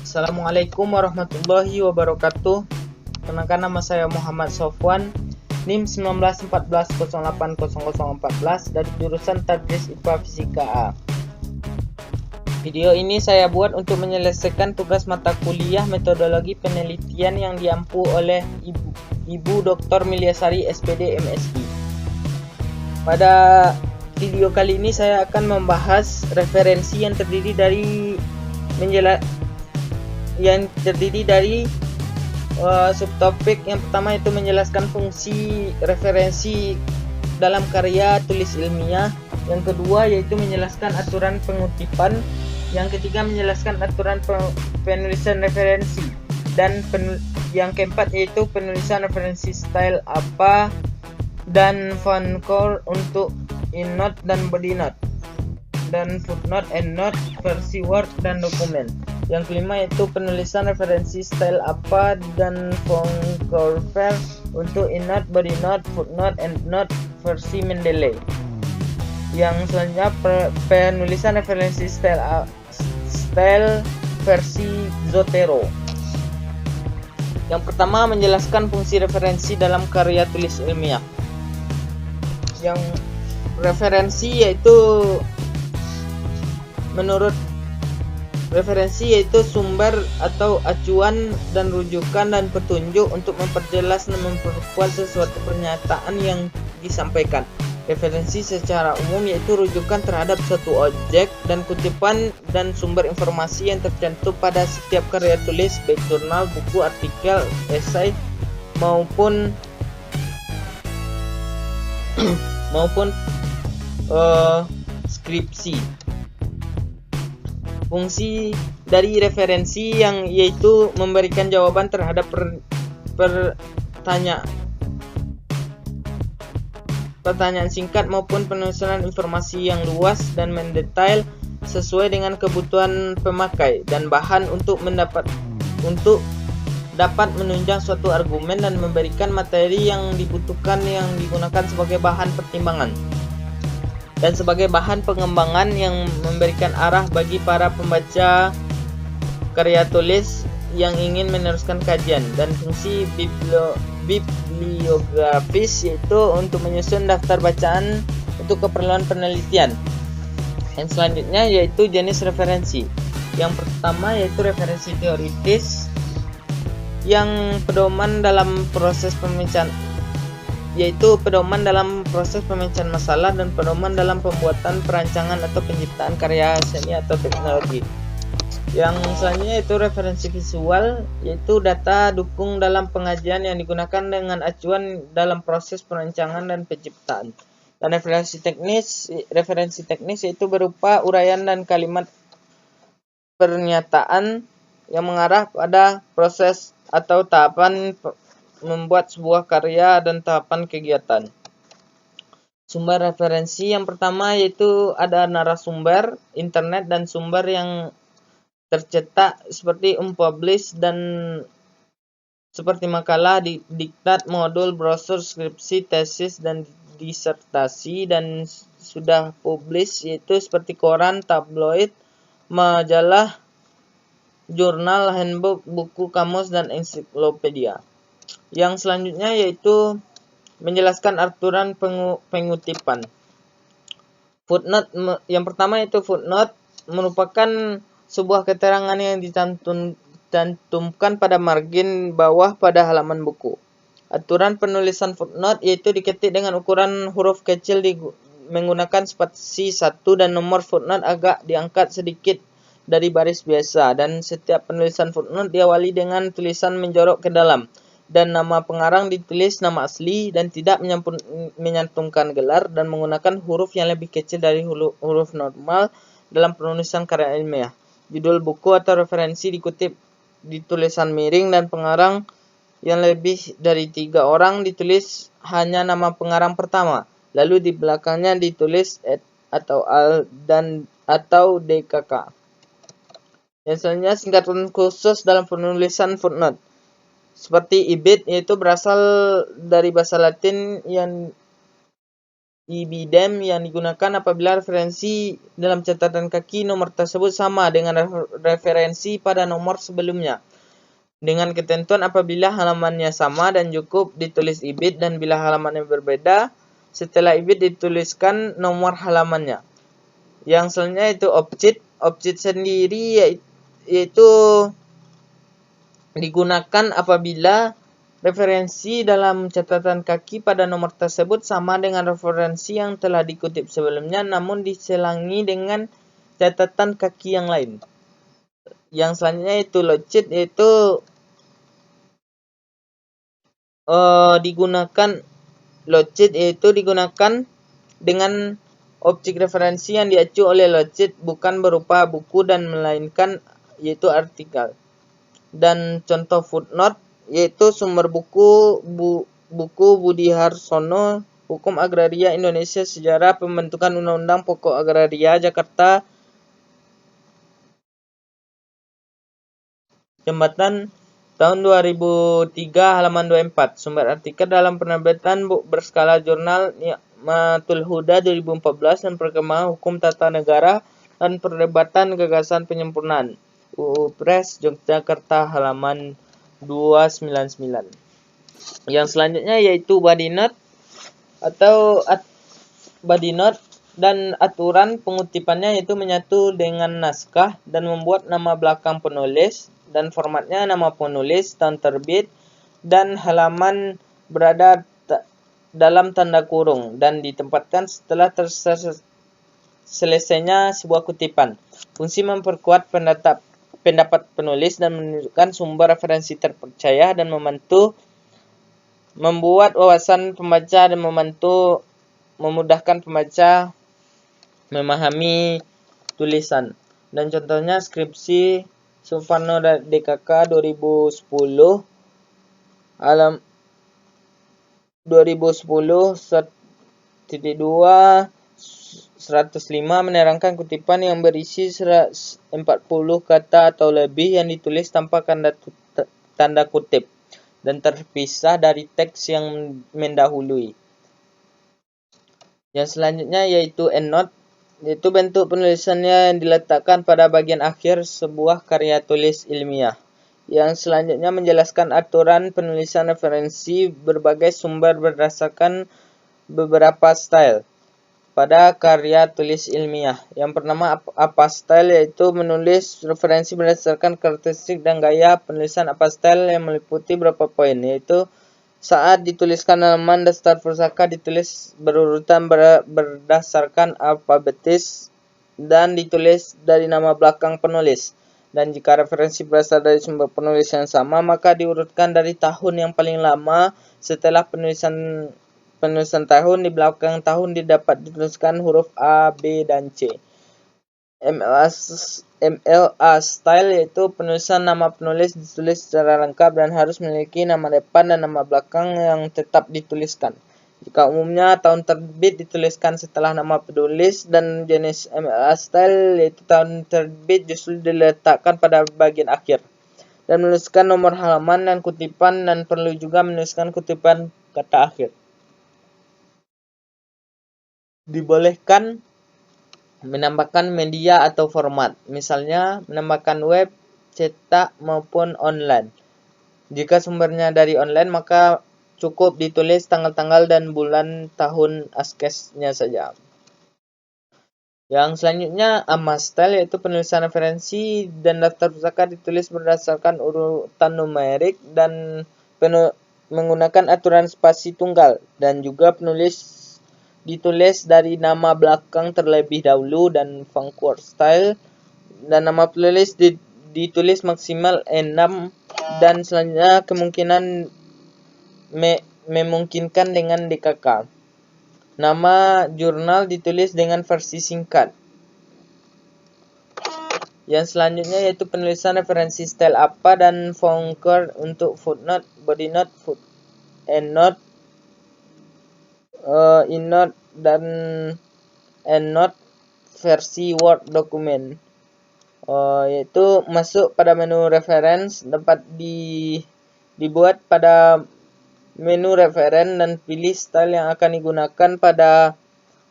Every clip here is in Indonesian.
Assalamualaikum warahmatullahi wabarakatuh. Kenalkan, nama saya Muhammad Sofwan, NIM 1914080014 dari jurusan Tadris IPA Fisika A. Video ini saya buat untuk menyelesaikan tugas mata kuliah metodologi penelitian yang diampu oleh Ibu Dr. Milyasari SPD MSI. Pada video kali ini saya akan membahas referensi yang terdiri dari subtopik. Yang pertama itu menjelaskan fungsi referensi dalam karya tulis ilmiah. Yang kedua yaitu menjelaskan aturan pengutipan. Yang ketiga menjelaskan aturan penulisan referensi. Dan yang keempat yaitu penulisan referensi style apa dan font color untuk innote dan body note, dan footnote, endnote, versi Word dan dokumen. Yang kelima yaitu penulisan referensi style apa dan font color untuk innote, body note, footnote, endnote, versi Mendeley. Yang selanjutnya penulisan referensi style versi Zotero. Yang pertama menjelaskan fungsi referensi dalam karya tulis ilmiah. Yang referensi yaitu sumber atau acuan dan rujukan dan petunjuk untuk memperjelas dan memperkuat sesuatu pernyataan yang disampaikan. Referensi secara umum yaitu rujukan terhadap suatu objek dan kutipan dan sumber informasi yang tercantum pada setiap karya tulis, baik jurnal, buku, artikel, esai maupun skripsi. Fungsi dari referensi yang yaitu memberikan jawaban terhadap pertanyaan singkat maupun penyusunan informasi yang luas dan mendetail sesuai dengan kebutuhan pemakai dan bahan untuk dapat menunjang suatu argumen dan memberikan materi yang dibutuhkan yang digunakan sebagai bahan pertimbangan dan sebagai bahan pengembangan yang memberikan arah bagi para pembaca karya tulis yang ingin meneruskan kajian. Dan fungsi bibliografis yaitu untuk menyusun daftar bacaan untuk keperluan penelitian. Yang selanjutnya yaitu jenis referensi. Yang pertama yaitu referensi teoritis yang pedoman dalam proses pemecahan masalah dan pedoman dalam pembuatan perancangan atau penciptaan karya seni atau teknologi. Yang selanjutnya itu referensi visual, yaitu data dukung dalam pengajian yang digunakan dengan acuan dalam proses perancangan dan penciptaan. Dan referensi teknis yaitu berupa uraian dan kalimat pernyataan yang mengarah pada proses atau tahapan membuat sebuah karya dan tahapan kegiatan. Sumber referensi yang pertama yaitu ada narasumber, internet, dan sumber yang tercetak seperti unpublished dan seperti makalah, diktat, modul, brosur, skripsi, tesis, dan disertasi. Dan sudah publish yaitu seperti koran, tabloid, majalah, jurnal, handbook, buku, kamus, dan ensiklopedia. Yang selanjutnya yaitu menjelaskan aturan pengutipan. Footnote yang pertama yaitu footnote merupakan sebuah keterangan yang dicantumkan pada margin bawah pada halaman buku. Aturan penulisan footnote yaitu diketik dengan ukuran huruf kecil menggunakan spasi 1 dan nomor footnote agak diangkat sedikit dari baris biasa, dan setiap penulisan footnote diawali dengan tulisan menjorok ke dalam dan nama pengarang ditulis nama asli dan tidak menyantumkan gelar dan menggunakan huruf yang lebih kecil dari huruf normal dalam penulisan karya ilmiah. Judul buku atau referensi dikutip di tulisan miring dan pengarang yang lebih dari 3 orang ditulis hanya nama pengarang pertama, lalu di belakangnya ditulis ed atau al dan atau dkk. Yang selanjutnya singkatan khusus dalam penulisan footnote. Seperti ibid yaitu berasal dari bahasa Latin yang ibidem yang digunakan apabila referensi dalam catatan kaki nomor tersebut sama dengan referensi pada nomor sebelumnya. Dengan ketentuan apabila halamannya sama dan cukup ditulis ibid, dan bila halamannya berbeda, setelah ibid dituliskan nomor halamannya. Yang selanjutnya itu object. Object sendiri yaitu digunakan apabila referensi dalam catatan kaki pada nomor tersebut sama dengan referensi yang telah dikutip sebelumnya, namun diselangi dengan catatan kaki yang lain. Yang selanjutnya itu logit, yaitu digunakan dengan objek referensi yang diacu oleh logit bukan berupa buku dan melainkan yaitu artikel. Dan contoh footnote yaitu sumber buku Budi Harsono, Hukum Agraria Indonesia, Sejarah Pembentukan Undang-Undang Pokok Agraria Jakarta, Jembatan tahun 2003 halaman 24. Sumber artikel dalam penerbitan berskala jurnal Ni'matul Huda 2014 dan Perkembangan Hukum Tata Negara dan Perdebatan Gagasan Penyempurnaan. UU Press Yogyakarta halaman 299. Yang selanjutnya yaitu body note dan aturan pengutipannya, yaitu menyatu dengan naskah dan membuat nama belakang penulis dan formatnya nama penulis, tahun terbit, dan halaman berada dalam tanda kurung dan ditempatkan setelah selesainya sebuah kutipan. Fungsi memperkuat pendapat penulis dan menunjukkan sumber referensi terpercaya dan membuat wawasan pembaca dan memudahkan pembaca memahami tulisan. Dan contohnya skripsi Suparno DKK 2010 1.2 105 menerangkan kutipan yang berisi 40 kata atau lebih yang ditulis tanpa tanda kutip dan terpisah dari teks yang mendahului. Yang selanjutnya yaitu endnote, yaitu bentuk penulisannya yang diletakkan pada bagian akhir sebuah karya tulis ilmiah. Yang selanjutnya menjelaskan aturan penulisan referensi berbagai sumber berdasarkan beberapa style pada karya tulis ilmiah. Yang pertama apastyle, yaitu menulis referensi berdasarkan karakteristik dan gaya penulisan apastyle yang meliputi beberapa poin, yaitu saat dituliskan halaman daftar pusaka ditulis berurutan berdasarkan alfabetis dan ditulis dari nama belakang penulis. Dan jika referensi berasal dari sumber penulis yang sama, maka diurutkan dari tahun yang paling lama setelah penulisan tahun. Di belakang tahun didapat dituliskan huruf A, B, dan C. MLA style, yaitu penulisan nama penulis ditulis secara lengkap dan harus memiliki nama depan dan nama belakang yang tetap dituliskan. Jika umumnya tahun terbit dituliskan setelah nama penulis, dan jenis MLA style yaitu tahun terbit justru diletakkan pada bagian akhir. Dan menuliskan nomor halaman dan kutipan, dan perlu juga menuliskan kutipan kata akhir. Dibolehkan menambahkan media atau format, misalnya menambahkan web, cetak maupun online. Jika sumbernya dari online, maka cukup ditulis tanggal-tanggal dan bulan tahun askesnya saja. Yang selanjutnya AMA-style, yaitu penulisan referensi dan daftar pusaka ditulis berdasarkan urutan numerik dan menggunakan aturan spasi tunggal, dan juga ditulis dari nama belakang terlebih dahulu. Dan Vanguard style, dan nama penulis ditulis maksimal 6, dan selanjutnya kemungkinan memungkinkan dengan DKK. Nama jurnal ditulis dengan versi singkat. Yang selanjutnya yaitu penulisan referensi style apa, dan Vanguard untuk footnote, body note, endnote, innote, dan endnote versi Word dokumen, yaitu masuk pada menu reference, dapat dibuat pada menu referen dan pilih style yang akan digunakan pada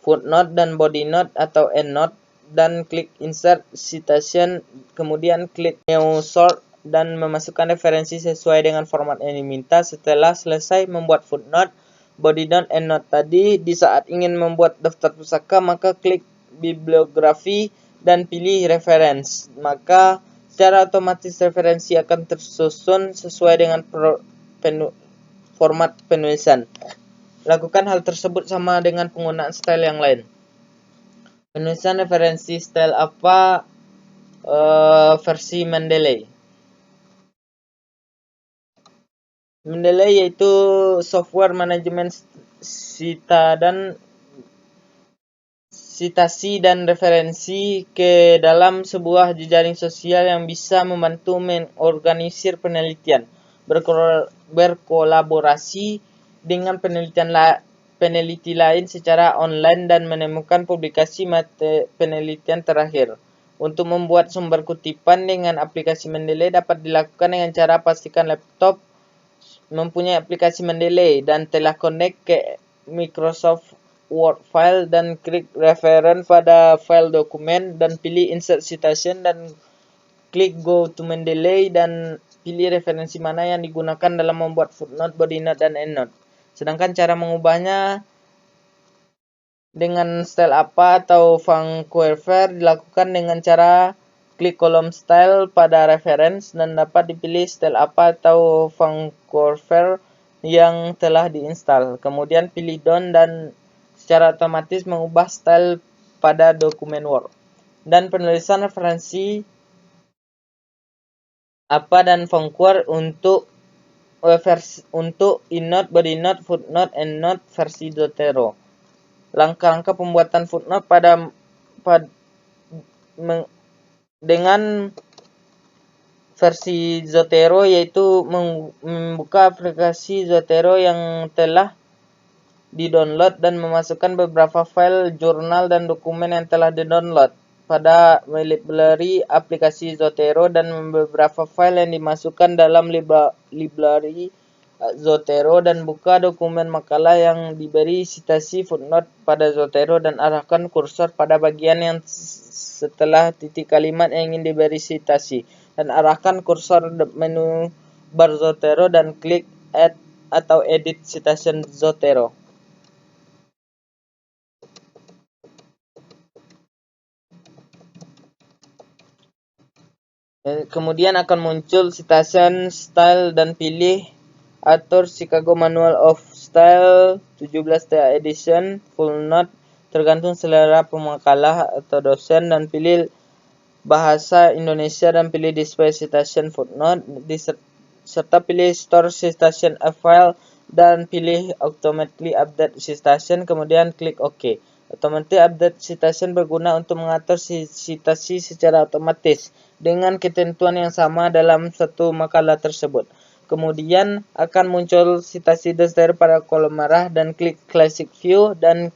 footnote dan body note atau endnote, dan klik insert citation, kemudian klik new sort dan memasukkan referensi sesuai dengan format yang diminta. Setelah selesai membuat footnote, body note, endnote tadi, di saat ingin membuat daftar pusaka maka klik bibliografi dan pilih reference. Maka secara otomatis referensi akan tersusun sesuai dengan format penulisan. Lakukan hal tersebut sama dengan penggunaan style yang lain. Penulisan referensi style apa versi Mendeley. Mendeley yaitu software manajemen citasi dan referensi ke dalam sebuah jejaring sosial yang bisa membantu mengorganisir penelitian, berkolaborasi dengan peneliti lain secara online dan menemukan publikasi penelitian terakhir. Untuk membuat sumber kutipan dengan aplikasi Mendeley dapat dilakukan dengan cara pastikan laptop mempunyai aplikasi Mendeley dan telah connect ke Microsoft Word file, dan klik reference pada file dokumen dan pilih insert citation dan klik go to Mendeley dan pilih referensi mana yang digunakan dalam membuat footnote, body note, dan endnote. Sedangkan cara mengubahnya dengan style apa atau Vancouver dilakukan dengan cara klik kolom style pada reference dan dapat dipilih style apa atau Vancouver yang telah diinstal. Kemudian pilih done dan secara otomatis mengubah style pada dokumen Word. Dan penulisan referensi apa dan Vancouver untuk endnote, body note, footnote, endnote versi Zotero. Langkah-langkah pembuatan footnote dengan versi Zotero yaitu membuka aplikasi Zotero yang telah di-download dan memasukkan beberapa file jurnal dan dokumen yang telah di-download pada library aplikasi Zotero, dan beberapa file yang dimasukkan dalam library Zotero, dan buka dokumen makalah yang diberi citasi footnote pada Zotero dan arahkan kursor pada bagian yang setelah titik kalimat yang ingin diberi citasi, dan arahkan kursor menu bar Zotero dan klik add atau edit citation Zotero. Kemudian akan muncul citation style dan pilih atur Chicago Manual of Style 17th edition full note tergantung selera pemakalah atau dosen, dan pilih bahasa Indonesia dan pilih display citation footnote serta pilih store citation a file dan pilih automatically update citation, kemudian klik OK. Automatic update citation berguna untuk mengatur citasi secara otomatis dengan ketentuan yang sama dalam satu makalah tersebut. Kemudian akan muncul citasi Zotero pada kolom merah, dan klik Classic View dan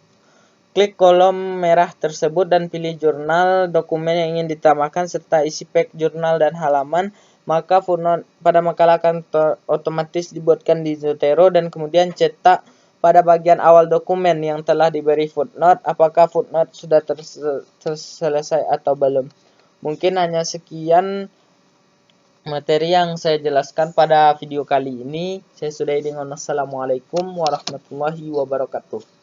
klik kolom merah tersebut dan pilih jurnal, dokumen yang ingin ditambahkan serta isi page jurnal dan halaman. Maka footnote pada makalah akan otomatis dibuatkan di Zotero dan kemudian cetak pada bagian awal dokumen yang telah diberi footnote apakah footnote sudah selesai atau belum. Mungkin hanya sekian materi yang saya jelaskan pada video kali ini. Saya sudahi dengan assalamualaikum warahmatullahi wabarakatuh.